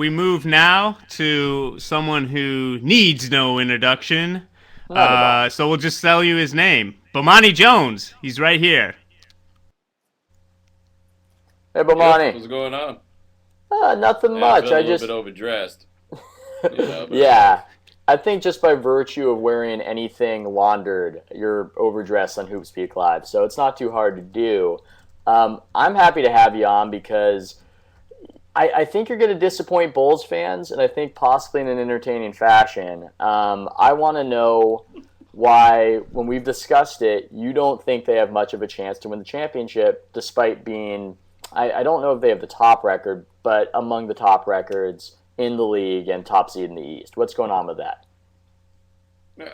we move now to someone who needs no introduction. Not at all. So we'll just tell you his name. Bomani Jones. He's right here. Hey, Yep, Bomani. what's going on? Nothing Yeah, I'm much. feeling I a little bit just, overdressed, but yeah. I think just by virtue of wearing anything laundered, you're overdressed on HoopSpeak Live, so it's not too hard to do. I'm happy to have you on because I think you're going to disappoint Bulls fans, and I think possibly in an entertaining fashion. I want to know why, when we've discussed it, you don't think they have much of a chance to win the championship, despite being, I don't know if they have the top record, but among the top records in the league and top seed in the East. What's going on with that?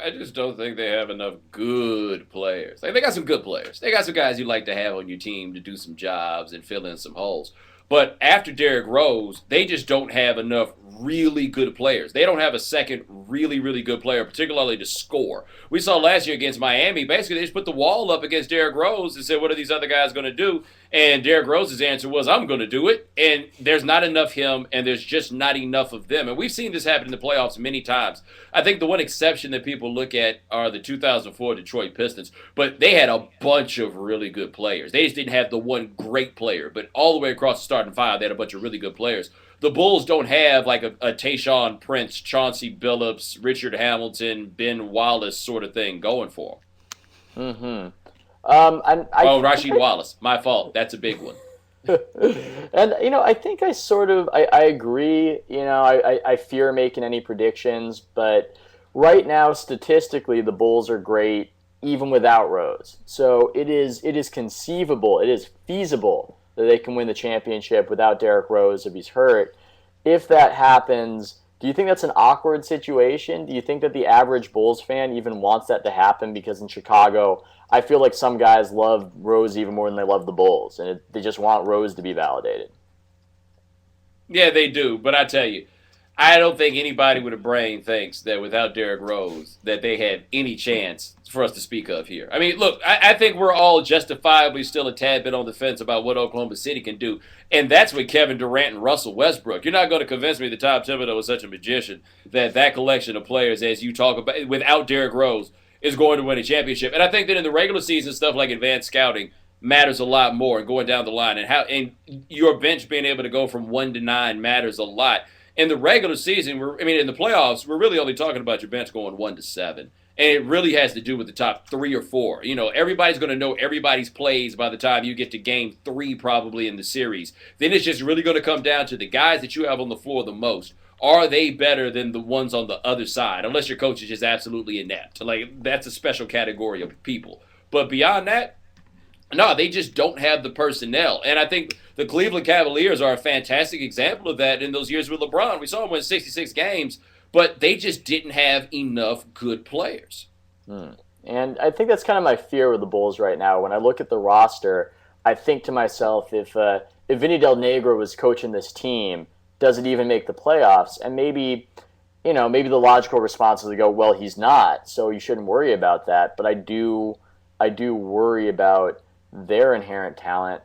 I just don't think they have enough good players. Like they got some good players. They got some guys you like to have on your team to do some jobs and fill in some holes. But after Derrick Rose, they just don't have enough really good players. They don't have a second really good player, particularly to score. We saw last year against Miami, basically they just put the wall up against Derrick Rose and said, what are these other guys going to do? And Derrick Rose's answer was, I'm going to do it. And there's not enough him, and there's just not enough of them. And we've seen this happen in the playoffs many times. I think the one exception that people look at are the 2004 Detroit Pistons, but they had a bunch of really good players. They just didn't have the one great player, but all the way across the starting five, they had a bunch of really good players. The Bulls don't have like a Tayshaun Prince, Chauncey Billups, Richard Hamilton, Ben Wallace sort of thing going for Mm hmm. them. Oh, Rasheed Wallace. My fault. That's a big one. And I think I agree. I fear making any predictions, but right now statistically the Bulls are great even without Rose. So it is conceivable, it is feasible that they can win the championship without Derrick Rose if he's hurt. If that happens, do you think that's an awkward situation? Do you think that the average Bulls fan even wants that to happen? Because in Chicago, I feel like some guys love Rose even more than they love the Bulls, and they just want Rose to be validated. Yeah, they do. But I tell you, I don't think anybody with a brain thinks that without Derrick Rose that they had any chance for us to speak of here. I mean, look, I think we're all justifiably still a tad bit on the fence about what Oklahoma City can do, and that's with Kevin Durant and Russell Westbrook. You're not going to convince me that Tom Thibodeau is such a magician that collection of players, as you talk about, without Derrick Rose, is going to win a championship. And I think that in the regular season, stuff like advanced scouting matters a lot more, and going down the line, and your bench being able to go from 1 to 9 matters a lot. In the regular season, in the playoffs, we're really only talking about your bench going 1 to 7. And it really has to do with the top 3 or 4. Everybody's going to know everybody's plays by the time you get to game 3, probably in the series. Then it's just really going to come down to the guys that you have on the floor the most. Are they better than the ones on the other side? Unless your coach is just absolutely inept. Like, that's a special category of people. But beyond that, no, they just don't have the personnel. And I think the Cleveland Cavaliers are a fantastic example of that in those years with LeBron. We saw them win 66 games, but they just didn't have enough good players. Hmm. And I think that's kind of my fear with the Bulls right now. When I look at the roster, I think to myself, if Vinny Del Negro was coaching this team, does it even make the playoffs? And maybe the logical response is to go, well, he's not, so you shouldn't worry about that. But I do worry about their inherent talent.